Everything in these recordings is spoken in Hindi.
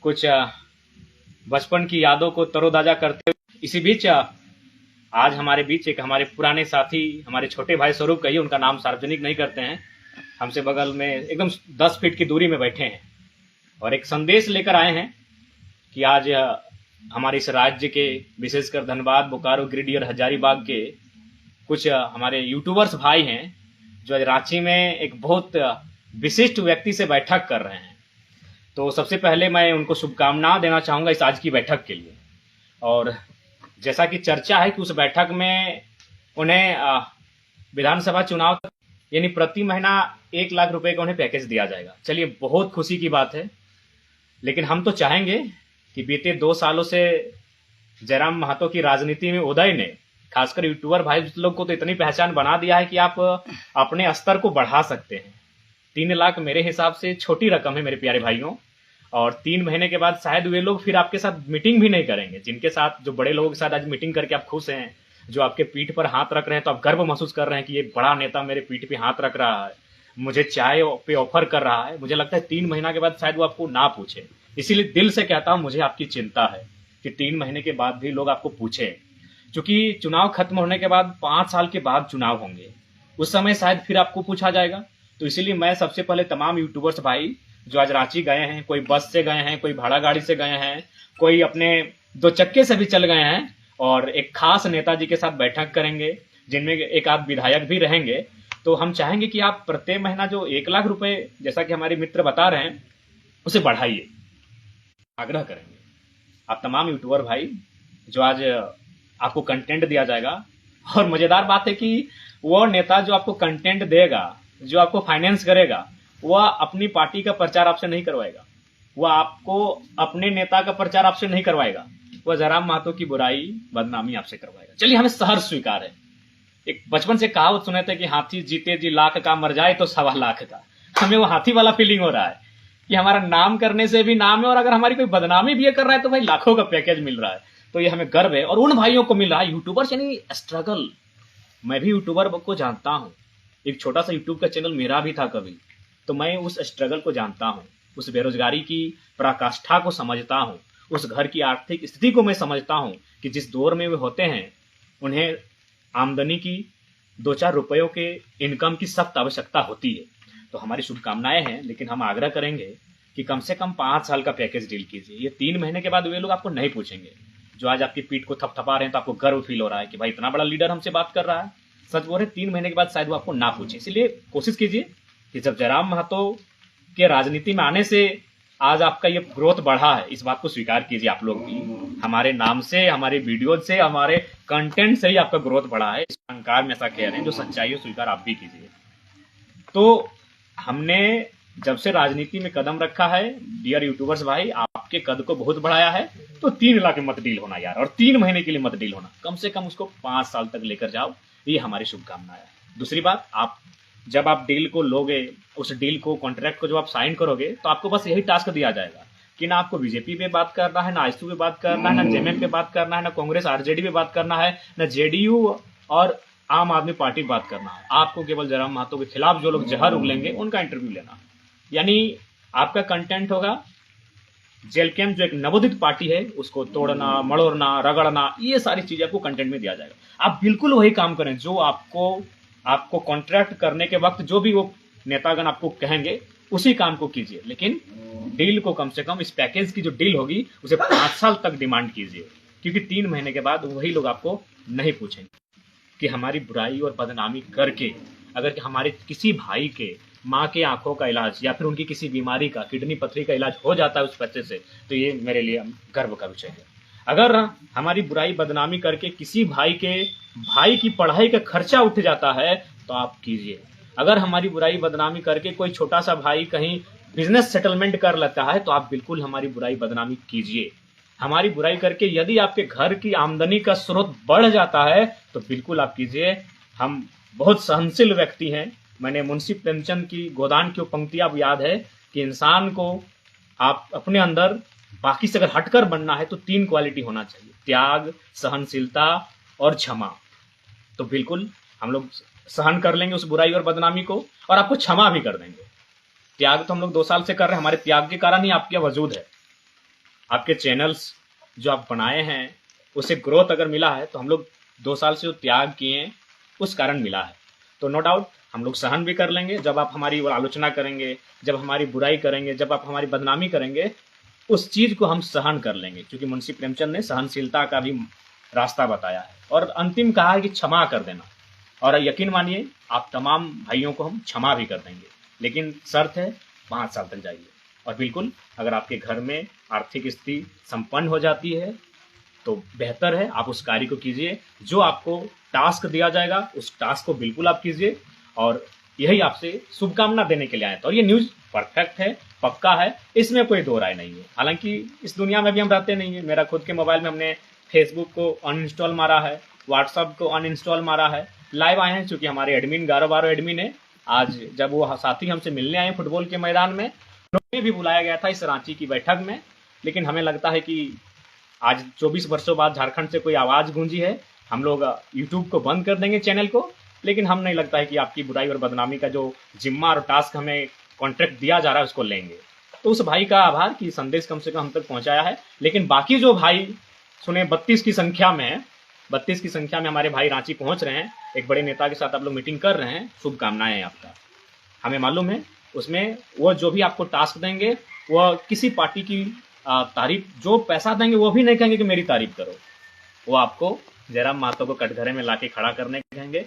कुछ बचपन की यादों को तरोताजा करते हुए इसी बीच आज हमारे बीच एक हमारे पुराने साथी, हमारे छोटे भाई स्वरूप कहिए, उनका नाम सार्वजनिक नहीं करते हैं, हमसे बगल में एकदम 10 फीट की दूरी में बैठे हैं और एक संदेश लेकर आए हैं कि आज हमारे इस राज्य के, विशेषकर धनबाद, बोकारो, गिरिडीह और हजारीबाग के कुछ हमारे यूट्यूबर्स भाई हैं जो आज रांची में एक बहुत विशिष्ट व्यक्ति से बैठक कर रहे हैं। तो सबसे पहले मैं उनको शुभकामनाएं देना चाहूँगा इस आज की बैठक के लिए। और जैसा कि चर्चा है कि उस बैठक में उन्हें विधानसभा चुनाव यानी प्रति महीना 1 लाख रुपए का उन्हें पैकेज दिया जाएगा। चलिए, बहुत खुशी की बात है, लेकिन हम तो चाहेंगे कि बीते 2 सालों से जयराम महतो की राजनीति में उदय ने खासकर यूट्यूबर भाई लोग को तो इतनी पहचान बना दिया है कि आप अपने स्तर को बढ़ा सकते हैं। 3 लाख मेरे हिसाब से छोटी रकम है मेरे प्यारे भाइयों, और 3 महीने के बाद शायद वे लोग फिर आपके साथ मीटिंग भी नहीं करेंगे, जिनके साथ, जो बड़े लोगों के साथ आज मीटिंग करके आप खुश हैं, जो आपके पीठ पर हाथ रख रहे हैं तो आप गर्व महसूस कर रहे हैं कि ये बड़ा नेता मेरे पीठ पे हाथ रख रहा है, मुझे चाय पे ऑफर कर रहा है। मुझे लगता है 3 महीना के बाद शायद वो आपको ना पूछे। इसीलिए दिल से कहता हूं, मुझे आपकी चिंता है कि 3 महीने के बाद भी लोग आपको पूछे, क्योंकि चुनाव खत्म होने के बाद 5 साल के बाद चुनाव होंगे, उस समय शायद फिर आपको पूछा जाएगा। तो इसीलिए मैं सबसे पहले तमाम यूट्यूबर्स भाई जो आज रांची गए हैं, कोई बस से गए हैं, कोई भाड़ा गाड़ी से गए हैं, कोई अपने 2 चक्के से भी चल गए हैं, और एक खास नेताजी के साथ बैठक करेंगे जिनमें एक आध विधायक भी रहेंगे। तो हम चाहेंगे कि आप प्रति महीना जो 1 लाख रुपए, जैसा कि हमारे मित्र बता रहे हैं, उसे बढ़ाइए, आग्रह करेंगे। आप तमाम यूट्यूबर भाई जो आज आपको कंटेंट दिया जाएगा, और मजेदार बात है कि वो नेता जो आपको कंटेंट देगा, जो आपको फाइनेंस करेगा, वह अपनी पार्टी का प्रचार आपसे नहीं करवाएगा, वह आपको अपने नेता का प्रचार आपसे नहीं करवाएगा, वह जयराम महतो की बुराई, बदनामी आपसे करवाएगा। चलिए, हमें सहर्ष स्वीकार है। एक बचपन से कहावत सुने थे कि हाथी जीते जी लाख का, मर जाए तो 1.25 लाख का। हमें वो हाथी वाला फीलिंग हो रहा है कि हमारा नाम करने से भी नाम है, और अगर हमारी कोई बदनामी भी ये कर रहा है तो भाई लाखों का पैकेज मिल रहा है। तो ये हमें गर्व है, और उन भाइयों को मिल रहा है, यूट्यूबर्स यानी स्ट्रगल। मैं भी यूट्यूबर को जानता हूँ, एक छोटा सा यूट्यूब का चैनल मेरा भी था कभी, तो मैं उस स्ट्रगल को जानता हूँ, उस बेरोजगारी की पराकाष्ठा को समझता हूँ, उस घर की आर्थिक स्थिति को मैं समझता हूँ कि जिस दौर में वे होते हैं, उन्हें आमदनी की 2-4 रुपयों के इनकम की सख्त आवश्यकता होती है। तो हमारी शुभकामनाएं हैं, लेकिन हम आग्रह करेंगे कि कम से कम 5 साल का पैकेज डील कीजिए। ये 3 महीने के बाद वे लोग आपको नहीं पूछेंगे। जो आज आपकी पीठ को थपथपा रहे हैं तो आपको गर्व फील हो रहा है कि भाई इतना बड़ा लीडर हमसे बात कर रहा है, सच बोल रहे, 3 महीने के बाद शायद वो आपको ना पूछे। इसलिए कोशिश कीजिए कि जब जयराम महतो के राजनीति में आने से आज आपका ये ग्रोथ बढ़ा है, इस बात को स्वीकार कीजिए। आप लोग भी हमारे नाम से, हमारे वीडियो से, हमारे कंटेंट से ही आपका ग्रोथ बढ़ा है, इस अहंकार में ऐसा कह रहे हैं, जो सच्चाई है स्वीकार आप भी कीजिए। तो हमने जब से राजनीति में कदम रखा है, डियर यूट्यूबर्स भाई, आपके कद को बहुत बढ़ाया है। तो 3 लाख में मत डील होना यार, और 3 महीने के लिए मत डील होना, कम से कम उसको 5 साल तक लेकर जाओ, ये हमारी शुभकामनाएं है। दूसरी बात, आप जब आप डील को लोगे, उस डील को, कॉन्ट्रैक्ट को जब आप साइन करोगे, तो आपको बस यही टास्क दिया जाएगा कि ना आपको बीजेपी पे बात करना है, ना आईएसयू पे बात करना है, ना जेएमएम पे बात करना है, ना कांग्रेस आरजेडी पे बात करना है, ना जेडीयू और आम आदमी पार्टी पे बात करना है। आपको केवल जयराम महतो के खिलाफ जो लोग जहर उगलेंगे उनका इंटरव्यू लेना। यानी आपका कंटेंट होगा जेल कैंप, जो एक नवोदित पार्टी है, उसको तोड़ना, मड़ोड़ना, रगड़ना, ये सारी चीजें आपको कंटेंट में दिया जाएगा। आप बिल्कुल वही काम करें जो आपको कॉन्ट्रैक्ट करने के वक्त जो भी वो नेतागण आपको कहेंगे, उसी काम को कीजिए। लेकिन डील को कम से कम, इस पैकेज की जो डील होगी उसे 5 साल तक डिमांड कीजिए, क्योंकि 3 महीने के बाद वही लोग आपको नहीं पूछेंगे कि हमारी बुराई और बदनामी करके अगर हमारे किसी भाई के माँ के आंखों का इलाज या फिर उनकी किसी बीमारी का, किडनी पथरी का इलाज हो जाता है उस पैसे से, तो ये मेरे लिए गर्व का विषय है। अगर हमारी बुराई बदनामी करके किसी भाई की पढ़ाई का खर्चा उठ जाता है तो आप कीजिए। अगर हमारी बुराई बदनामी करके कोई छोटा सा भाई कहीं बिजनेस सेटलमेंट कर लेता है तो आप बिल्कुल हमारी बुराई बदनामी कीजिए। हमारी बुराई करके यदि आपके घर की आमदनी का स्रोत बढ़ जाता है तो बिल्कुल आप कीजिए। हम बहुत सहनशील व्यक्ति हैं। मैंने मुंशी प्रेमचंद की गोदान की पंक्ति आप याद है कि इंसान को आप अपने अंदर बाकी से अगर हटकर बनना है तो 3 क्वालिटी होना चाहिए, त्याग, सहनशीलता और क्षमा। तो बिल्कुल हम लोग सहन कर लेंगे उस बुराई और बदनामी को, और आपको क्षमा भी कर देंगे। त्याग तो हम लोग 2 साल से कर रहे हैं, हमारे त्याग के कारण ही आपका वजूद है। आपके चैनल्स जो आप बनाए हैं उसे ग्रोथ अगर मिला है तो हम लोग 2 साल से जो त्याग किए उस कारण मिला है। तो नो डाउट हम लोग सहन भी कर लेंगे। जब आप हमारी आलोचना करेंगे, जब हमारी बुराई करेंगे, जब आप हमारी बदनामी करेंगे, उस चीज को हम सहन कर लेंगे, क्योंकि मुंशी प्रेमचंद ने सहनशीलता का भी रास्ता बताया है। और अंतिम कहा है कि क्षमा कर देना, और यकीन मानिए आप तमाम भाइयों को हम क्षमा भी कर देंगे, लेकिन शर्त है 5 साल तक जाइए। और बिल्कुल अगर आपके घर में आर्थिक स्थिति संपन्न हो जाती है तो बेहतर है आप उस कार्य को कीजिए। जो आपको टास्क दिया जाएगा उस टास्क को बिल्कुल आप कीजिए, और यही आपसे शुभकामना देने के लिए आए। तो ये न्यूज़ परफेक्ट है, पक्का है, इसमें कोई दो राय नहीं है। हालांकि इस दुनिया में भी हम रहते नहीं है। मेरा खुद के मोबाइल में हमने फेसबुक को अनइंस्टॉल मारा है, व्हाट्सअप को अनइंस्टॉल मारा है। लाइव आए हैं चूंकि हमारे एडमिन 11-12 एडमिन है। आज जब वो साथी हमसे मिलने आए फुटबॉल के मैदान में, उन्हें भी बुलाया गया था इस रांची की बैठक में, लेकिन हमें लगता है कि आज 24 वर्षों बाद झारखंड से कोई आवाज़ गूंजी है। हम लोग यूट्यूब को बंद कर देंगे चैनल को, लेकिन हम नहीं लगता है कि आपकी बुराई और बदनामी का जो जिम्मा और टास्क हमें कॉन्ट्रैक्ट दिया जा रहा है उसको लेंगे। तो उस भाई का आभार कि संदेश कम से कम हम तक पहुंचाया है। लेकिन बाकी जो भाई सुने 32 की संख्या में है, 32 की संख्या में हमारे भाई रांची पहुंच रहे हैं, एक बड़े नेता के साथ आप लोग मीटिंग कर रहे हैं, शुभकामनाएं हैं आपका। हमें मालूम है उसमें वो जो भी आपको टास्क देंगे वह किसी पार्टी की तारीफ, जो पैसा देंगे वो भी नहीं कहेंगे कि मेरी तारीफ करो, वो आपको जयराम महतो को कटघरे में लाके खड़ा करने कहेंगे।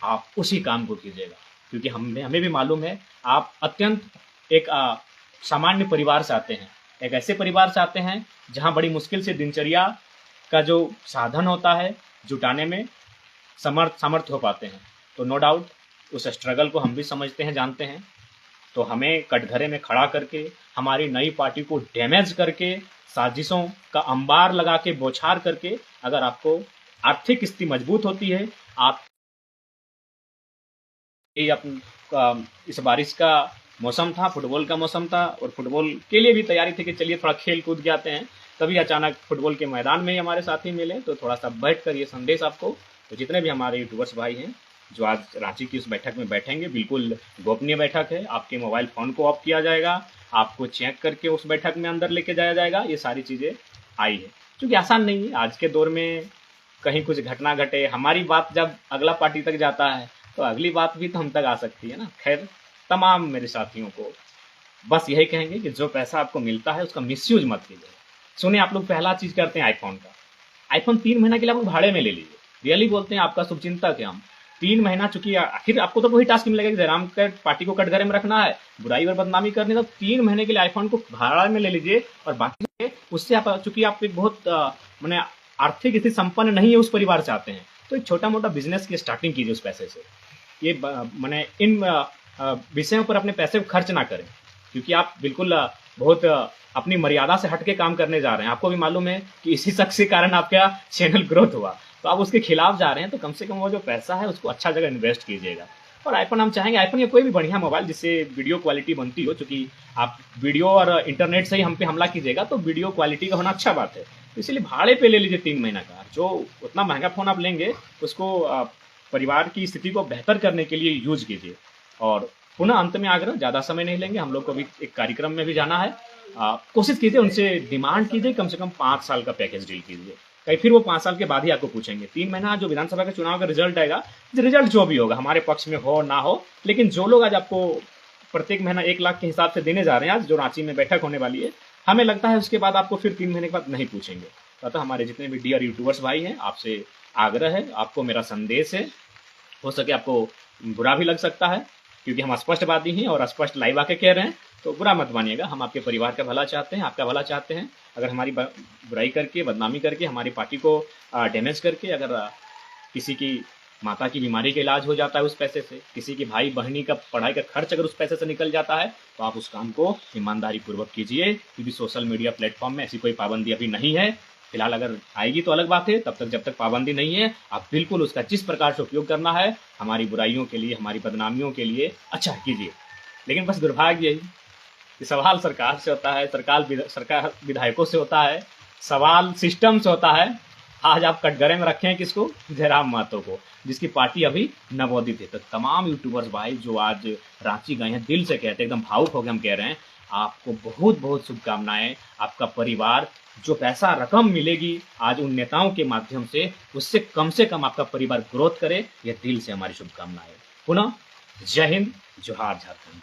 आप उसी काम को कीजिएगा, क्योंकि हमें भी मालूम है आप अत्यंत एक सामान्य परिवार से आते हैं, एक ऐसे परिवार से आते हैं जहां बड़ी मुश्किल से दिनचर्या का जो साधन होता है जुटाने में समर्थ हो पाते हैं। तो नो डाउट उस स्ट्रगल को हम भी समझते हैं, जानते हैं। तो हमें कटघरे में खड़ा करके हमारी नई पार्टी को डैमेज करके, साजिशों का अंबार लगा के, बौछार करके, अगर आपको आर्थिक स्थिति मजबूत होती है, आप इस बारिश का मौसम था, फुटबॉल का मौसम था, और फुटबॉल के लिए भी तैयारी थी कि चलिए थोड़ा खेल कूद के आते हैं, तभी अचानक फुटबॉल के मैदान में ही हमारे साथी मिले। तो थोड़ा सा बैठ कर ये संदेश आपको, तो जितने भी हमारे यूट्यूबर्स भाई हैं जो आज रांची की उस बैठक में बैठेंगे, बिल्कुल गोपनीय बैठक है। आपके मोबाइल फ़ोन को ऑफ किया जाएगा, आपको चेक करके उस बैठक में अंदर लेके जाया जाएगा। ये सारी चीज़ें आई है, क्योंकि आसान नहीं है आज के दौर में कहीं कुछ घटना घटे, हमारी बात जब अगला पार्टी तक जाता है तो अगली बात भी तो हम तक आ सकती है ना। खैर, तमाम मेरे साथियों को बस यही कहेंगे कि जो पैसा आपको मिलता है उसका मिसयूज मत कीजिए। सुने, आप लोग पहला चीज़ करते हैं आईफोन का। आईफोन 3 महीना के लिए आप लोग भाड़े में ले लीजिए। रियली बोलते हैं, आपका शुभचिंतक है हम। 3 महीना, चूंकि आखिर आपको तो वही टास्क मिलेगा कि जयराम का पार्टी को कटघरे में रखना है, बुराई और बदनामी करनी, तो 3 महीने के लिए आईफोन को भाड़ा में ले लीजिए। और बाकी उससे आप, चूंकि आप एक बहुत मैंने आर्थिक स्थिति संपन्न नहीं है उस परिवार से आते हैं, तो एक छोटा मोटा बिजनेस की स्टार्टिंग कीजिए उस पैसे से। ये मैंने इन विषयों पर अपने पैसे को खर्च ना करें, क्योंकि आप बिल्कुल बहुत अपनी मर्यादा से हटके काम करने जा रहे हैं। आपको भी मालूम है कि इसी शख्स के कारण आपका चैनल ग्रोथ हुआ, तो आप उसके खिलाफ जा रहे हैं। तो कम से कम वो जो पैसा है उसको अच्छा जगह इन्वेस्ट कीजिएगा। और आईफोन हम चाहेंगे, आईफोन या कोई भी बढ़िया मोबाइल जिससे वीडियो क्वालिटी बनती हो, चूँकि आप वीडियो और इंटरनेट से ही हम पे हमला कीजिएगा तो वीडियो क्वालिटी का होना अच्छा बात है। तो इसलिए भाड़े पे ले लीजिए 3 महीना का। जो उतना महंगा फ़ोन आप लेंगे उसको परिवार की स्थिति को बेहतर करने के लिए यूज कीजिए। और पुनः अंत में आग्रह, ज़्यादा समय नहीं लेंगे, हम लोग को भी एक कार्यक्रम में भी जाना है। कोशिश कीजिए, उनसे डिमांड कीजिए, कम से कम 5 साल का पैकेज डील कीजिए। कहीं फिर वो 5 साल के बाद ही आपको पूछेंगे। 3 महीना जो विधानसभा के चुनाव का रिजल्ट आएगा, रिजल्ट जो भी होगा हमारे पक्ष में हो ना हो, लेकिन जो लोग आज आपको प्रत्येक महीना 1 लाख के हिसाब से देने जा रहे हैं, आज जो रांची में बैठक होने वाली है, हमें लगता है उसके बाद आपको फिर 3 महीने के बाद नहीं पूछेंगे। अतः हमारे जितने भी डियर यूट्यूबर्स भाई हैं, आपसे आग्रह है, आपको मेरा संदेश है, हो सके आपको बुरा भी लग सकता है क्योंकि हम स्पष्टवादी हैं और स्पष्ट लाइव आके कह रहे हैं, तो बुरा मत मानिएगा। हम आपके परिवार का भला चाहते हैं, आपका भला चाहते हैं। अगर हमारी बुराई करके, बदनामी करके, हमारी पार्टी को डैमेज करके अगर किसी की माता की बीमारी का इलाज हो जाता है उस पैसे से, किसी की भाई बहनी का पढ़ाई का खर्च अगर उस पैसे से निकल जाता है, तो आप उस काम को ईमानदारी पूर्वक कीजिए, क्योंकि सोशल मीडिया प्लेटफॉर्म में ऐसी कोई पाबंदी अभी नहीं है। फिलहाल अगर आएगी तो अलग बात है, तब तक जब तक पाबंदी नहीं है, आप बिल्कुल उसका जिस प्रकार से उपयोग करना है हमारी बुराइयों के लिए, हमारी बदनामियों के लिए अच्छा कीजिए। लेकिन बस दुर्भाग्य यही कि सवाल सरकार से होता है, सरकार विधायकों से होता है, सवाल सिस्टम से होता है। आज आप कटघरे में रखे हैं किसको? जयराम महतो को, जिसकी पार्टी अभी नवोदित है। तो तमाम यूट्यूबर्स भाई जो आज रांची गए हैं, दिल से कहते हैं, एकदम भावुक होकर हम कह रहे हैं, आपको बहुत बहुत शुभकामनाएं। आपका परिवार जो पैसा रकम मिलेगी आज उन नेताओं के माध्यम से कम आपका परिवार ग्रोथ करे, यह दिल से हमारी शुभकामनाएं। पुनः जय हिंद, जोहार झारखंड।